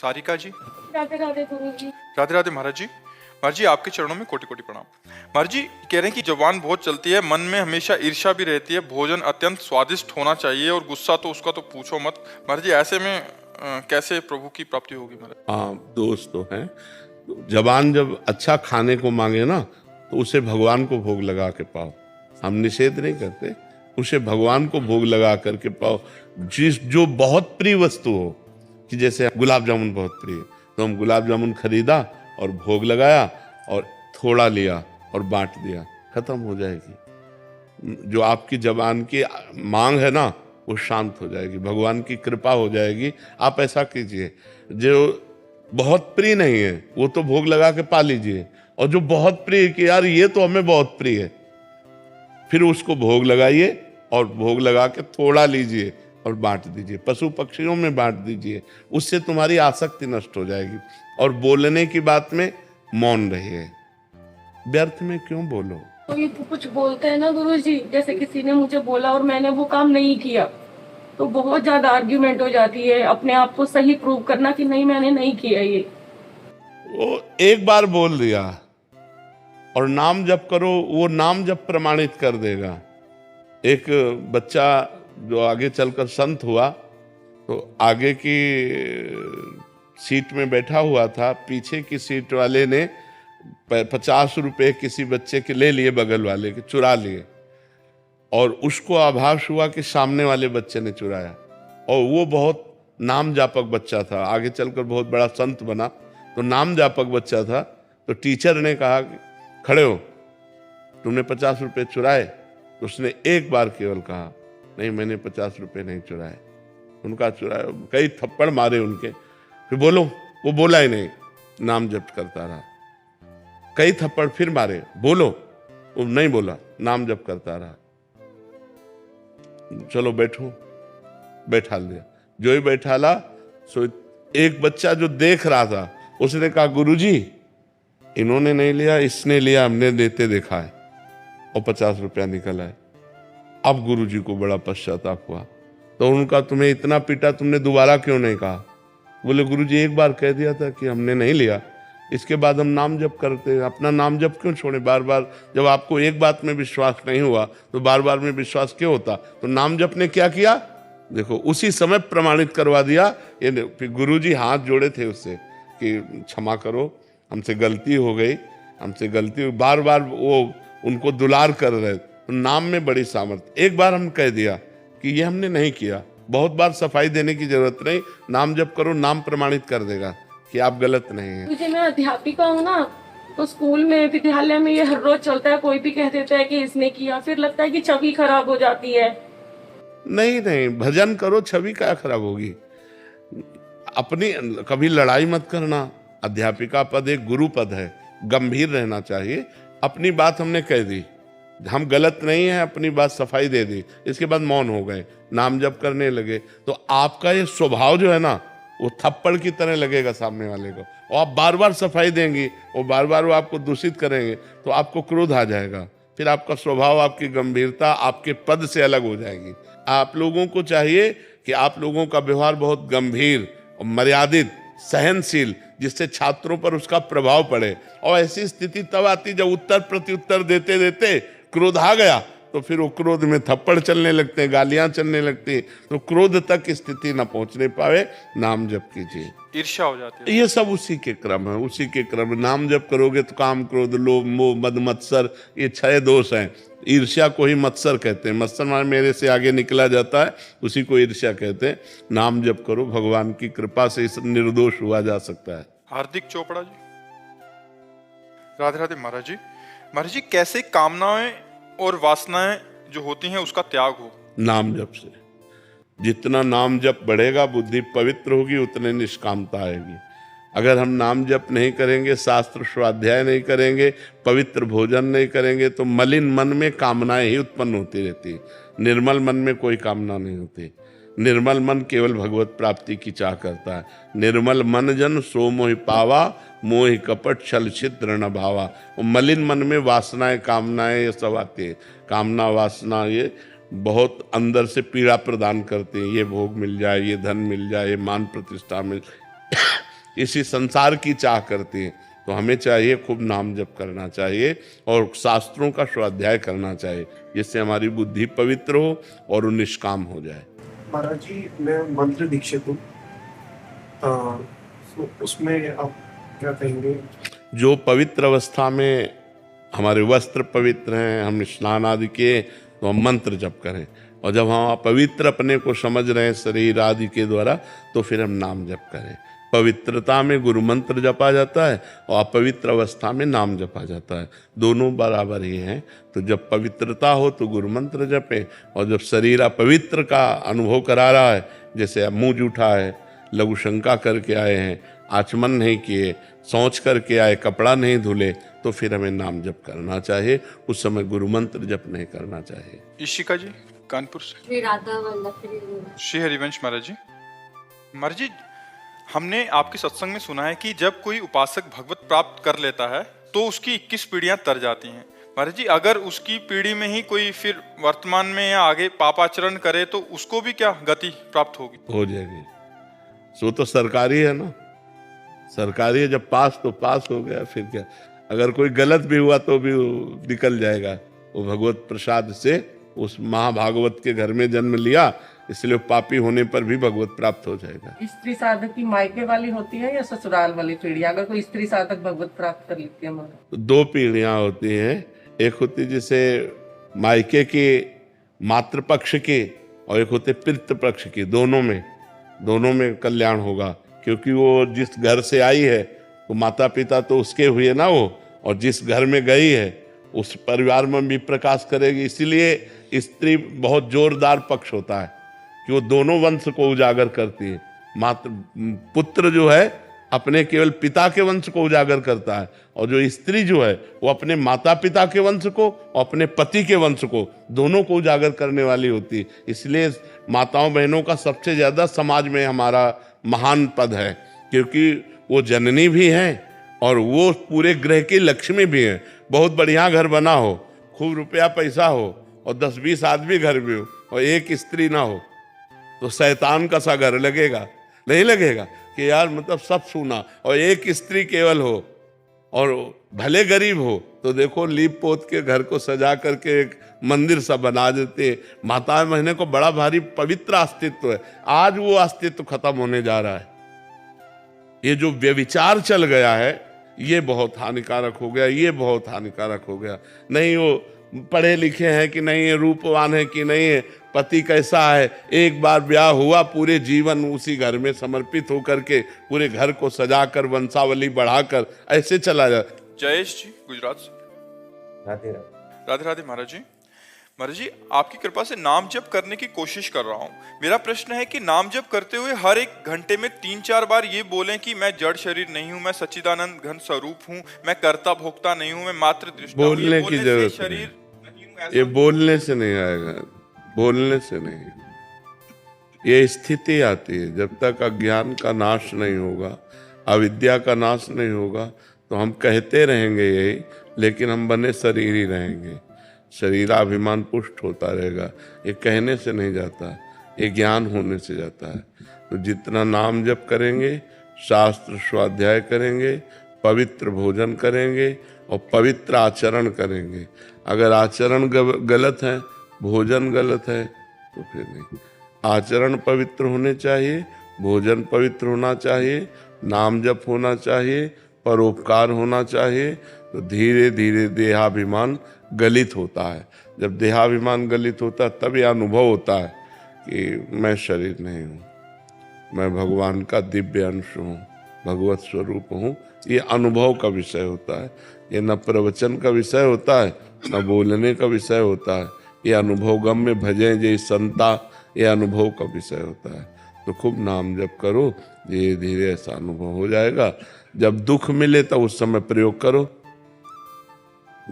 सारिका जी। राधे राधे गुरु जी। राधे राधे महाराज जी। महाराज जी आपके चरणों में कोटि कोटि प्रणाम। महाराज जी कह रहे हैं कि जबान बहुत चलती है, मन में हमेशा ईर्ष्या भी रहती है, भोजन अत्यंत स्वादिष्ट होना चाहिए और गुस्सा तो उसका तो पूछो मत। महाराज जी ऐसे में कैसे प्रभु की प्राप्ति होगी महाराज? हाँ, दोस्त तो हैं। जबान जब अच्छा खाने को मांगे ना तो उसे भगवान को भोग लगा के पाओ। हम निषेध नहीं करते, उसे भगवान को भोग लगा करके पाओ। जो बहुत प्रिय वस्तु हो, कि जैसे गुलाब जामुन बहुत प्रिय, तो हम गुलाब जामुन खरीदा और भोग लगाया और थोड़ा लिया और बांट दिया, खत्म हो जाएगी। जो आपकी जबान की मांग है ना वो शांत हो जाएगी, भगवान की कृपा हो जाएगी। आप ऐसा कीजिए, जो बहुत प्रिय नहीं है वो तो भोग लगा के पा लीजिए, और जो बहुत प्रिय कि यार ये तो हमें बहुत प्रिय है, फिर उसको भोग लगाइए और भोग लगा के थोड़ा लीजिए और बांट दीजिए, पशु पक्षियों में बांट दीजिए। उससे तुम्हारी आसक्ति नष्ट हो जाएगी। और बोलने की बात में मौन रहिए, व्यर्थ में क्यों बोलो। तो ये कुछ बोलते हैं ना गुरु जी, जैसे किसी ने मुझे बोला और मैंने वो काम नहीं किया तो बहुत ज्यादा आर्ग्यूमेंट हो जाती है। अपने आप को सही प्रूव करना कि नहीं मैंने नहीं किया ये। वो एक बार बोल दिया और नाम जप करो, वो नाम जप प्रमाणित कर देगा। एक बच्चा जो आगे चलकर संत हुआ, तो आगे की सीट में बैठा हुआ था, पीछे की सीट वाले ने 50 रुपए किसी बच्चे के ले लिए, बगल वाले के चुरा लिए, और उसको आभास हुआ कि सामने वाले बच्चे ने चुराया। और वो बहुत नाम जापक बच्चा था, आगे चलकर बहुत बड़ा संत बना। तो नाम जापक बच्चा था, तो टीचर ने कहा कि खड़े हो, तुमने 50 रुपए चुराए? तो उसने एक बार केवल कहा, नहीं मैंने 50 रुपए नहीं चुराए। उनका चुराया, कई थप्पड़ मारे उनके। फिर बोलो, वो बोला ही नहीं, नाम जप करता रहा। कई थप्पड़ फिर मारे, बोलो, वो नहीं बोला, नाम जप करता रहा। चलो बैठो, बैठा दिया। जो ही बैठाला, सो एक बच्चा जो देख रहा था उसने कहा, गुरुजी इन्होंने नहीं लिया, इसने लिया, हमने देते देखा है, और 50 रुपया निकल आए। अब गुरुजी को बड़ा पश्चाताप हुआ। तो उनका, तुम्हें इतना पीटा, तुमने दोबारा क्यों नहीं कहा? बोले, गुरुजी एक बार कह दिया था कि हमने नहीं लिया, इसके बाद हम नाम जप करते हैं, अपना नाम जप क्यों छोड़े बार बार? जब आपको एक बात में विश्वास नहीं हुआ तो बार बार में विश्वास क्यों होता? तो नाम जप ने क्या किया, देखो उसी समय प्रमाणित करवा दिया। ये फिर गुरुजी हाथ जोड़े थे उससे कि क्षमा करो, हमसे गलती हो गई, हमसे गलती हो। बार बार वो उनको दुलार कर रहे। तो नाम में बड़ी सामर्थ्य। एक बार हम कह दिया कि ये हमने नहीं किया, बहुत बार सफाई देने की जरूरत नहीं, नाम जप करो, नाम प्रमाणित कर देगा कि आप गलत नहीं है। मुझे, मैं अध्यापिका हूँ ना, तो स्कूल में, विद्यालय में ये हर रोज चलता है। कोई भी कह देता है कि इसने किया, फिर लगता है कि छवि खराब हो जाती है। नहीं नहीं, भजन करो, छवि क्या खराब होगी। अपनी कभी लड़ाई मत करना। अध्यापिका पद एक गुरु पद है, गंभीर रहना चाहिए। अपनी बात हमने कह दी, हम गलत नहीं है, अपनी बात सफाई दे दी, इसके बाद मौन हो गए, नाम जप करने लगे। तो आपका ये स्वभाव जो है ना, वो थप्पड़ की तरह लगेगा सामने वाले को, और आप बार बार सफाई देंगी, और बार बार वो आपको दूषित करेंगे, तो आपको क्रोध आ जाएगा। फिर आपका स्वभाव, आपकी गंभीरता आपके पद से अलग हो जाएगी। आप लोगों को चाहिए कि आप लोगों का व्यवहार बहुत गंभीर और मर्यादित, सहनशील, जिससे छात्रों पर उसका प्रभाव पड़े। और ऐसी स्थिति तब आती जब उत्तर प्रत्युत्तर देते देते क्रोध आ गया, तो फिर वो क्रोध में थप्पड़ चलने लगते हैं, गालियां चलने लगती हैं। तो क्रोध तक स्थिति न पहुंचने पावे, नाम जप कीजिए। ईर्ष्या हो जाती है। ये सब उसी के क्रम है, उसी के क्रम। नाम जप करोगे तो काम, क्रोध, लोभ, मोह, मद, मत्सर, ये 6 दोष हैं। ईर्ष्या को ही मत्सर कहते हैं। मत्सर माने मेरे से आगे निकला जाता है, उसी को ईर्ष्या कहते हैं। नाम जप करो, भगवान की कृपा से इस निर्दोष हुआ जा सकता है। हार्दिक चोपड़ा जी। राधे राधे महाराज जी। महाराज जी कैसे कामनाएं और वासनाएं जो होती हैं उसका त्याग हो? नाम जप से। जितना नाम जप बढ़ेगा, बुद्धि पवित्र होगी, उतने निष्कामता आएगी। अगर हम नाम जप नहीं करेंगे, शास्त्र स्वाध्याय नहीं करेंगे, पवित्र भोजन नहीं करेंगे, तो मलिन मन में कामनाएं ही उत्पन्न होती रहती। निर्मल मन में कोई कामना नहीं होती। निर्मल मन केवल भगवत प्राप्ति की चाह करता है। निर्मल मन जन सो मोहि पावा, मोहि कपट छल छिद्र न भावा। मलिन मन में वासनाएं, कामनाएं ये सब आती है। कामना, वासना ये बहुत अंदर से पीड़ा प्रदान करते हैं। ये भोग मिल जाए, ये धन मिल जाए, ये मान प्रतिष्ठा मिल इसी संसार की चाह करती हैं। तो हमें चाहिए खूब नाम जप करना चाहिए और शास्त्रों का स्वाध्याय करना चाहिए, जिससे हमारी बुद्धि पवित्र हो और वो निष्काम हो जाए। महाराज जी, मैं मंत्र दीक्षित हूँ, तो उसमें आप क्या कहेंगे? जो पवित्र अवस्था में हमारे वस्त्र पवित्र हैं, हम स्नान आदि किए, तो हम मंत्र जप करें, और जब हम अपवित्र अपने को समझ रहे हैं शरीर आदि के द्वारा, तो फिर हम नाम जप करें। पवित्रता में गुरु मंत्र जपा जाता है और अपवित्र अवस्था में नाम जपा जाता है, दोनों बराबर ही हैं। तो जब पवित्रता हो तो गुरु मंत्र जपें, और जब शरीर अपवित्र का अनुभव करा रहा है, जैसे मुंह जूठा है, लघु शंका करके आए हैं, आचमन नहीं किए, शौच करके आए, कपड़ा नहीं धुले, तो फिर हमें नाम जप करना चाहिए। उस समय गुरु मंत्र जप नहीं करना चाहिए। ईशिका जी कानपुर से। श्री राधा वल्लभ श्री हरिवंश महाराज जी। महाराज जी, हमने आपके सत्संग में सुना है कि जब कोई उपासक भगवत प्राप्त कर लेता है तो उसकी 21 पीढ़ियां तर जाती हैं। महाराज जी, अगर उसकी पीढ़ी में ही कोई फिर वर्तमान में या आगे पापाचरण करे तो उसको भी क्या गति प्राप्त होगी? हो जाएगी। सो तो सरकारी है ना, सरकारी है, जब पास तो पास हो गया, फिर क्या। अगर कोई गलत भी हुआ तो भी निकल जाएगा। वो भगवत प्रसाद से उस महाभागवत के घर में जन्म लिया, इसलिए पापी होने पर भी भगवत प्राप्त हो जाएगा। स्त्री साधक की मायके वाली होती है या ससुराल वाली पीढ़ी? अगर कोई स्त्री साधक भगवत प्राप्त कर लेती है तो 2 पीढ़ियां होती हैं। एक होती जैसे मायके की मातृपक्ष की, और एक होते पितृ पक्ष की। दोनों में कल्याण होगा, क्योंकि वो जिस घर से आई है वो माता पिता तो उसके हुए ना वो, और जिस घर में गई है उस परिवार में भी प्रकाश करेगी। इसीलिए स्त्री बहुत जोरदार पक्ष होता है कि वो दोनों वंश को उजागर करती है। पुत्र जो है अपने केवल पिता के वंश को उजागर करता है, और जो स्त्री जो है वो अपने माता पिता के वंश को और अपने पति के वंश को, दोनों को उजागर करने वाली होती है। इसलिए माताओं बहनों का सबसे ज्यादा समाज में हमारा महान पद है, क्योंकि वो जननी भी हैं और वो पूरे ग्रह की लक्ष्मी भी हैं। बहुत बढ़िया घर बना हो, खूब रुपया पैसा हो, और 10-20 आदमी घर में हो, और एक स्त्री ना हो, तो शैतान का सा घर लगेगा? नहीं लगेगा कि यार मतलब सब सुना, और एक स्त्री केवल हो और भले गरीब हो, तो देखो लीप पोत के घर को सजा करके एक मंदिर सा बना देते। माता बहने को बड़ा भारी पवित्र अस्तित्व है। आज वो अस्तित्व खत्म होने जा रहा है। ये जो व्यभिचार चल गया है, ये बहुत हानिकारक हो गया, ये बहुत हानिकारक हो गया। नहीं वो पढ़े लिखे हैं कि नहीं है, रूपवान है कि नहीं है, पति कैसा है, एक बार ब्याह हुआ, पूरे जीवन उसी घर में समर्पित होकर के पूरे घर को सजाकर वंशावली बढ़ाकर ऐसे चला जाए। जयेश जी गुजरात से। राधे राधे। राधे राधे महाराज जी। महाराज जी, आपकी कृपा से नाम जप करने की कोशिश कर रहा हूँ। मेरा प्रश्न है कि नाम जप करते हुए हर एक घंटे में 3-4 बार ये बोलें कि मैं जड़ शरीर नहीं हूँ, मैं सच्चिदानंद घन स्वरूप हूँ, मैं कर्ता भोक्ता नहीं हूँ, मैं मात्र दृष्टा हूँ। बोलने की जरूरत नहीं, ये बोलने से नहीं आएगा, बोलने से नहीं। ये स्थिति आती है, जब तक अज्ञान का नाश नहीं होगा, अविद्या का नाश नहीं होगा, तो हम कहते रहेंगे यही, लेकिन हम बने शरीर ही रहेंगे। शरीराभिमान पुष्ट होता रहेगा। ये कहने से नहीं जाता, ये ज्ञान होने से जाता है। तो जितना नाम जप करेंगे, शास्त्र स्वाध्याय करेंगे, पवित्र भोजन करेंगे और पवित्र आचरण करेंगे। अगर आचरण गलत है, भोजन गलत है, तो फिर नहीं। आचरण पवित्र होने चाहिए, भोजन पवित्र होना चाहिए, नाम जप होना चाहिए, परोपकार होना चाहिए। तो धीरे धीरे देहाभिमान गलित होता है। जब देहाभिमान गलित होता है, तब यह अनुभव होता है कि मैं शरीर नहीं हूँ, मैं भगवान का दिव्य अंश हूँ, भगवत स्वरूप हूँ। ये अनुभव का विषय होता है। ये न प्रवचन का विषय होता है, न बोलने का विषय होता है। ये अनुभव गम्य भजें जे संता, ये अनुभव का विषय होता है। तो खूब नाम जप करो, धीरे धीरे ऐसा अनुभव हो जाएगा। जब दुख मिले तो उस समय प्रयोग करो,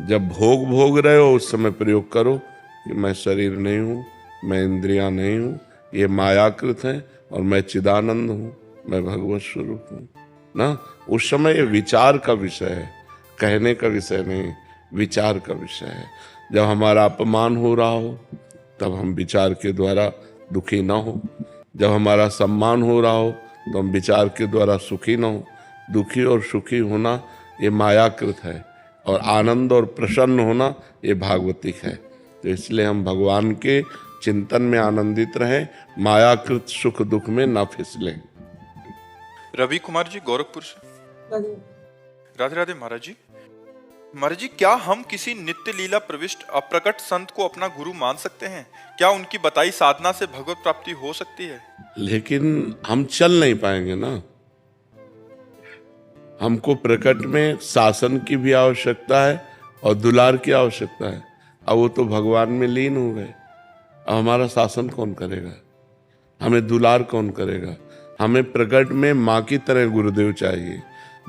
जब भोग रहे हो उस समय प्रयोग करो कि मैं शरीर नहीं हूँ, मैं इंद्रियां नहीं हूँ, ये मायाकृत हैं, और मैं चिदानंद हूँ, मैं भगवत स्वरूप हूँ ना। उस समय ये विचार का विषय है, कहने का विषय नहीं, विचार का विषय है। जब हमारा अपमान हो रहा हो तब हम विचार के द्वारा दुखी ना हो, जब हमारा सम्मान हो रहा हो तो हम विचार के द्वारा सुखी न हो। दुखी और सुखी होना ये मायाकृत है, और आनंद और प्रसन्न होना ये भागवतिक है। तो इसलिए हम भगवान के चिंतन में आनंदित रहें, मायाकृत सुख दुख में ना फिसलें। रवि कुमार जी गोरखपुर से। राधे राधे महाराज जी। महाराज जी, क्या हम किसी नित्य लीला प्रविष्ट अप्रकट संत को अपना गुरु मान सकते हैं? क्या उनकी बताई साधना से भगवत प्राप्ति हो सकती है? लेकिन हम चल नहीं पाएंगे ना। हमको प्रकट में शासन की भी आवश्यकता है और दुलार की आवश्यकता है। अब वो तो भगवान में लीन हो गए, अब हमारा शासन कौन करेगा? हमें दुलार कौन करेगा? हमें प्रकट में माँ की तरह गुरुदेव चाहिए,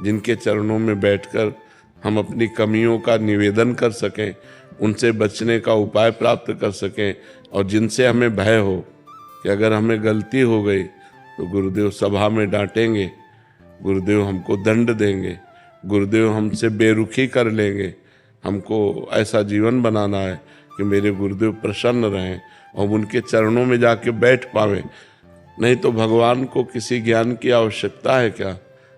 जिनके चरणों में बैठकर हम अपनी कमियों का निवेदन कर सकें, उनसे बचने का उपाय प्राप्त कर सकें, और जिनसे हमें भय हो कि अगर हमें गलती हो गई तो गुरुदेव सभा में डांटेंगे, गुरुदेव हमको दंड देंगे, गुरुदेव हमसे बेरुखी कर लेंगे। हमको ऐसा जीवन बनाना है कि मेरे गुरुदेव प्रसन्न रहें और उनके चरणों में जाके बैठ पावें। नहीं तो भगवान को किसी ज्ञान की आवश्यकता है क्या?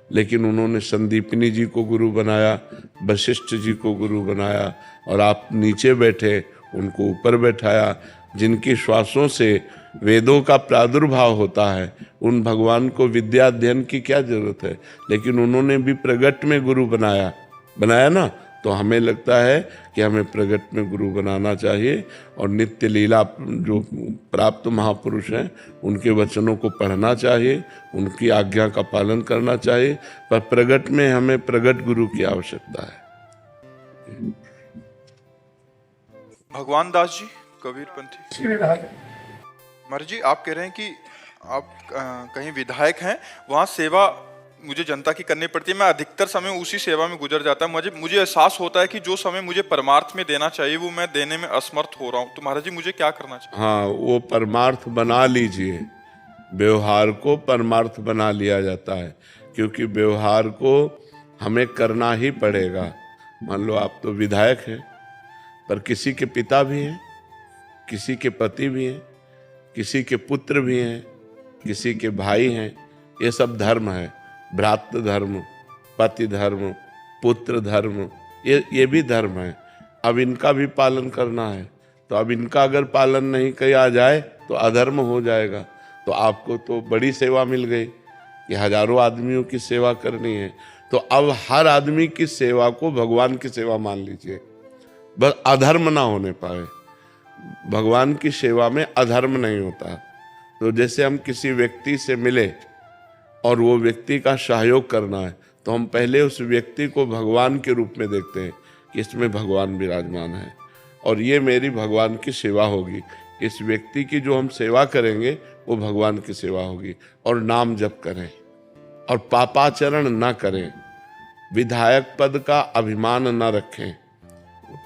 लेकिन उन्होंने संदीपनी जी को गुरु बनाया, वशिष्ठ जी को गुरु बनाया, और आप नीचे बैठे, उनको ऊपर बैठाया। जिनकी श्वासों से वेदों का प्रादुर्भाव होता है, उन भगवान को विद्या अध्ययन की क्या जरूरत है? लेकिन उन्होंने भी प्रगट में गुरु बनाया ना। तो हमें लगता है कि हमें प्रगट में गुरु बनाना चाहिए, और नित्य लीला जो प्राप्त महापुरुष हैं उनके वचनों को पढ़ना चाहिए, उनकी आज्ञा का पालन करना चाहिए। पर प्रगट में हमें प्रगट गुरु की आवश्यकता है। भगवान दास जी कबीर पंथी। महाराज जी, आप कह रहे हैं कि आप कहीं विधायक हैं, वहाँ सेवा मुझे जनता की करनी पड़ती है, मैं अधिकतर समय उसी सेवा में गुजर जाता है। मुझे एहसास होता है कि जो समय मुझे परमार्थ में देना चाहिए वो मैं देने में असमर्थ हो रहा हूँ। तो महाराज जी, मुझे क्या करना चाहिए? हाँ, वो परमार्थ बना लीजिए। व्यवहार को परमार्थ बना लिया जाता है, क्योंकि व्यवहार को हमें करना ही पड़ेगा। मान लो आप तो विधायक हैं, पर किसी के पिता भी हैं, किसी के पति भी हैं, किसी के पुत्र भी हैं, किसी के भाई हैं। ये सब धर्म है। भ्रातृ धर्म, पति धर्म, पुत्र धर्म, ये भी धर्म है। अब इनका भी पालन करना है। तो अब इनका अगर पालन नहीं किया जाए तो अधर्म हो जाएगा। तो आपको तो बड़ी सेवा मिल गई कि हजारों आदमियों की सेवा करनी है। तो अब हर आदमी की सेवा को भगवान की सेवा मान लीजिए, बस अधर्म ना होने पाए। भगवान की सेवा में अधर्म नहीं होता। तो जैसे हम किसी व्यक्ति से मिले और वो व्यक्ति का सहयोग करना है, तो हम पहले उस व्यक्ति को भगवान के रूप में देखते हैं कि इसमें भगवान विराजमान है और ये मेरी भगवान की सेवा होगी। इस व्यक्ति की जो हम सेवा करेंगे वो भगवान की सेवा होगी। और नाम जप करें और पापाचरण ना करें। विधायक पद का अभिमान ना रखें।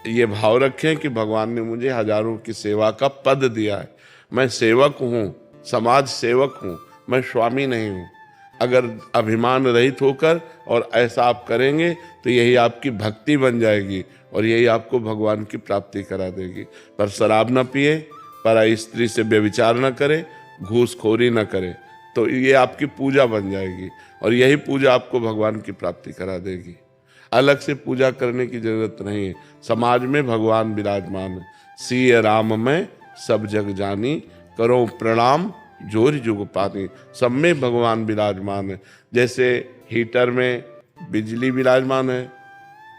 ये भाव रखें कि भगवान ने मुझे हजारों की सेवा का पद दिया है, मैं सेवक हूँ, समाज सेवक हूँ, मैं स्वामी नहीं हूँ। अगर अभिमान रहित होकर और ऐसा आप करेंगे तो यही आपकी भक्ति बन जाएगी और यही आपको भगवान की प्राप्ति करा देगी। पर शराब न पिए, पराई स्त्री से व्यभिचार न करे, घूसखोरी न करे, तो ये आपकी पूजा बन जाएगी और यही पूजा आपको भगवान की प्राप्ति करा देगी। अलग से पूजा करने की जरूरत नहीं है। समाज में भगवान विराजमान है। सिय राम में सब जग जानी, करो प्रणाम जोर जुग पानी। सब में भगवान विराजमान है। जैसे हीटर में बिजली विराजमान है,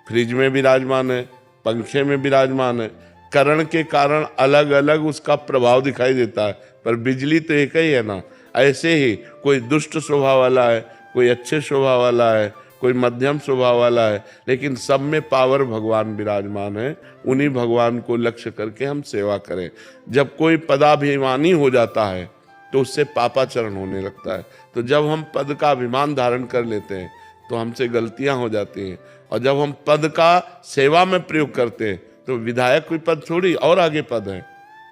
फ्रिज में विराजमान है, पंखे में विराजमान है। करण के कारण अलग अलग उसका प्रभाव दिखाई देता है, पर बिजली तो एक ही है ना। ऐसे ही कोई दुष्ट स्वभाव वाला है, कोई अच्छे स्वभाव वाला है, कोई मध्यम स्वभाव वाला है, लेकिन सब में पावर भगवान विराजमान है। उन्हीं भगवान को लक्ष्य करके हम सेवा करें। जब कोई पदाभिमानी हो जाता है तो उससे पापाचरण होने लगता है। तो जब हम पद का अभिमान धारण कर लेते हैं तो हमसे गलतियां हो जाती हैं। और जब हम पद का सेवा में प्रयोग करते हैं तो विधायक कोई पद थोड़ी, और आगे पद है।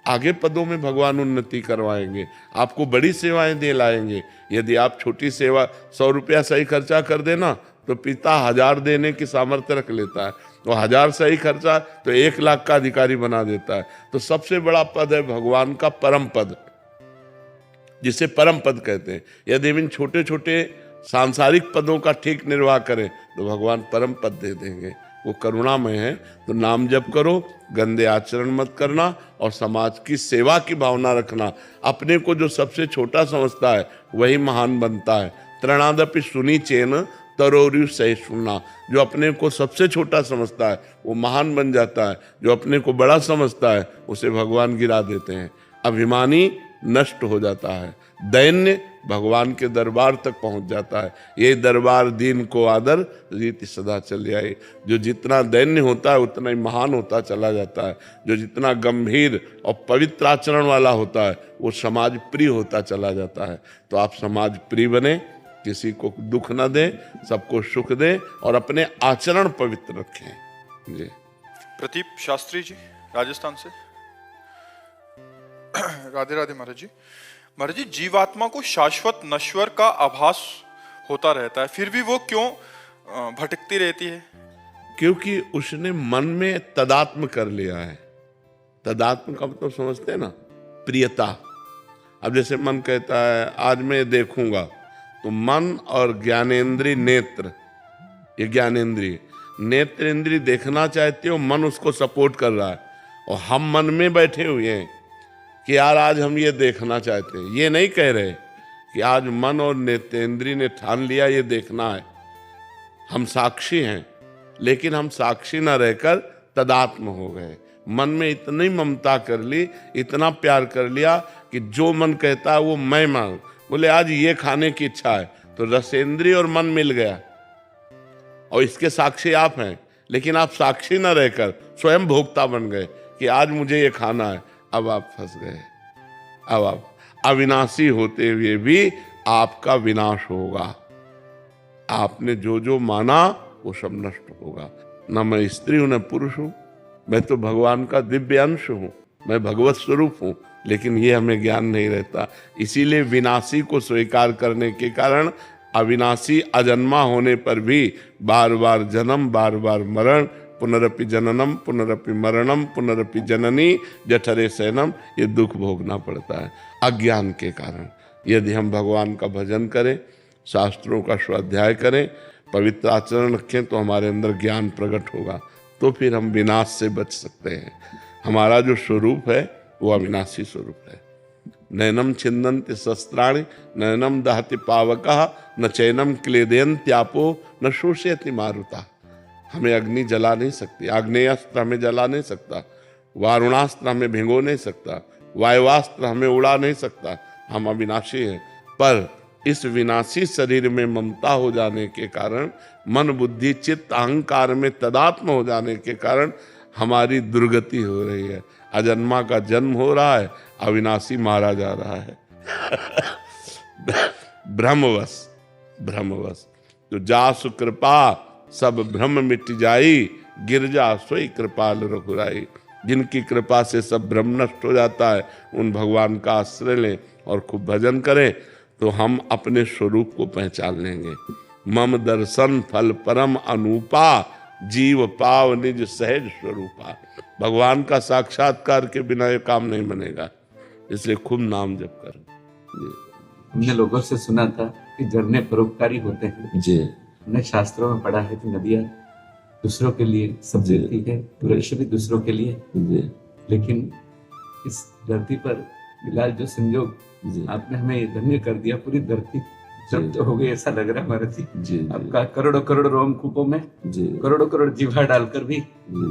आगे पदों में भगवान उन्नति करवाएंगे, आपको बड़ी सेवाएं दे लाएंगे। यदि आप छोटी सेवा 100 रुपया सही खर्चा कर देना तो पिता 1000 देने की सामर्थ्य रख लेता है। तो 1000 सही खर्चा तो 1 लाख का अधिकारी बना देता है। तो सबसे बड़ा पद है भगवान का परम पद। जिसे परम पद कहते हैं। यदि इन छोटे छोटे सांसारिक पदों का ठीक निर्वाह करें तो भगवान परम पद दे देंगे। वो करुणामय है। तो नाम जप करो, गंदे आचरण मत करना और समाज की सेवा की भावना रखना। अपने को जो सबसे छोटा समझता है वही महान बनता है। त्रणादपि सुनी चेन तरोरु सहिष्णुना। जो अपने को सबसे छोटा समझता है वो महान बन जाता है। जो अपने को बड़ा समझता है उसे भगवान गिरा देते हैं। अभिमानी नष्ट हो जाता है, दैन्य भगवान के दरबार तक पहुंच जाता है। ये दरबार दीन को आदर रीति सदा चली आई। जो जितना दैन्य होता है उतना ही महान होता चला जाता है। जो जितना गंभीर और पवित्र आचरण वाला होता है वो समाज प्रिय होता चला जाता है। तो आप समाज प्रिय बने, किसी को दुख न दें, सबको सुख दें और अपने आचरण पवित्र रखें। जी। प्रदीप शास्त्री जी राजस्थान से। राधे राधे महाराज जी। महाराज जी, जीवात्मा को शाश्वत नश्वर का आभास होता रहता है, फिर भी वो क्यों भटकती रहती है? क्योंकि उसने मन में तदात्म कर लिया है। तदात्म का मतलब समझते हैं ना, प्रियता। अब जैसे मन कहता है आज मैं देखूंगा, तो मन और ज्ञानेंद्रिय नेत्र, ये ज्ञानेंद्रिय, नेत्र इंद्रिय देखना चाहते हो, मन उसको सपोर्ट कर रहा है और हम मन में बैठे हुए हैं कि यार आज हम ये देखना चाहते हैं। ये नहीं कह रहे कि आज मन और नेत्रेंद्रिय ने ठान लिया ये देखना है। हम साक्षी हैं, लेकिन हम साक्षी न रहकर तदात्म हो गए। मन में इतनी ममता कर ली, इतना प्यार कर लिया कि जो मन कहता है वो मैं मान। बोले आज ये खाने की इच्छा है, तो रसेंद्रिय और मन मिल गया और इसके साक्षी आप हैं। लेकिन आप साक्षी न रहकर स्वयं भोक्ता बन गए कि आज मुझे ये खाना है। अब आप फंस गए। अब आप अविनाशी होते हुए भी आपका विनाश होगा। आपने जो जो माना वो सब नष्ट होगा। न मैं स्त्री हूं न पुरुष हूं, मैं तो भगवान का दिव्य अंश हूं, मैं भगवत स्वरूप हूं। लेकिन ये हमें ज्ञान नहीं रहता। इसीलिए विनाशी को स्वीकार करने के कारण अविनाशी अजन्मा होने पर भी बार बार जन्म, बार बार मरण, पुनरपि जननम पुनरपि मरणम पुनरपि जननी जठरे शयनम, ये दुख भोगना पड़ता है अज्ञान के कारण। यदि हम भगवान का भजन करें, शास्त्रों का स्वाध्याय करें, पवित्र आचरण रखें तो हमारे अंदर ज्ञान प्रकट होगा। तो फिर हम विनाश से बच सकते हैं। हमारा जो स्वरूप है वो अविनाशी स्वरूप है। नैनम छिन्दन्ति शस्त्राणि नैनम दहति पावकः न चैनम क्लेदयन्त्यापो न शोषयति मारुता। हमें अग्नि जला नहीं सकती, आग्नेयास्त्र हमें जला नहीं सकता, वारुणास्त्र हमें भिगो नहीं सकता, वायुवास्त्र हमें उड़ा नहीं सकता। हम अविनाशी हैं। पर इस विनाशी शरीर में ममता हो जाने के कारण, मन बुद्धि चित्त अहंकार में तदात्म हो जाने के कारण हमारी दुर्गति हो रही है। अजन्मा का जन्म हो रहा है, अविनाशी मारा जा रहा है। भ्रमवश तो जासु कृपा सब भ्रम मिट जाई, गिरजा सोई कृपाल रघुराई। जिनकी कृपा से सब भ्रम नष्ट हो जाता है, उन भगवान का आश्रय लें और खूब भजन करें तो हम अपने स्वरूप को पहचान लेंगे। मम दर्शन फल परम अनूपा, जीव पाव निज सहज स्वरूपा। भगवान का साक्षात्कार के बिना ये काम नहीं बनेगा। इसलिए खूब नाम जप कर। हमने लोगों से सुना था कि झरने परोपकारी होते हैं जी। हमने शास्त्रों में पढ़ा है कि नदियां दूसरों के लिए सब देती है, मनुष्य भी दूसरों के लिए जी। लेकिन इस धरती पर बिलाल जो संयोग आपने हमें धन्य कर दिया, पूरी धरती जब तो हो गई ऐसा लग रहा है महाराज जी। आपका करोड़ों करोड़ रोमकूपों में करोड़ों करोड़ जीवा डालकर भी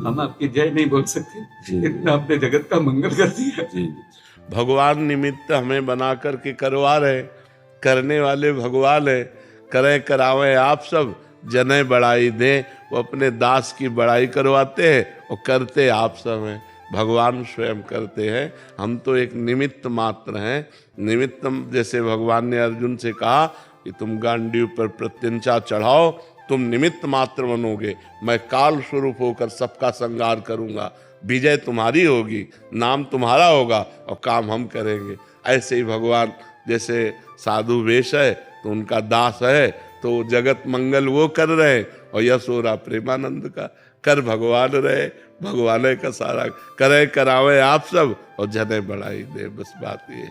हम आपकी जय नहीं बोल सकते। इतना आपने जगत का मंगल कर दिया। भगवान निमित्त हमें बना करके करवा रहे, करने वाले भगवान है। करें करावें आप सब, जने बड़ाई दें। वो अपने दास की बड़ाई करवाते हैं और करते आप सब हैं। भगवान स्वयं करते हैं, हम तो एक निमित्त मात्र हैं। निमित्त, जैसे भगवान ने अर्जुन से कहा कि तुम गांडीव पर प्रत्यंचा चढ़ाओ, तुम निमित्त मात्र बनोगे, मैं काल स्वरूप होकर सबका संहार करूंगा। विजय तुम्हारी होगी, नाम तुम्हारा होगा और काम हम करेंगे। ऐसे ही भगवान जैसे साधु वेश है तो उनका दास है, तो जगत मंगल वो कर रहे और यश हो रहा प्रेमानंद का। कर भगवान रहे, भगवान का सारा करे करावे आप सब और जने बढ़ाई दे। बस बात ये।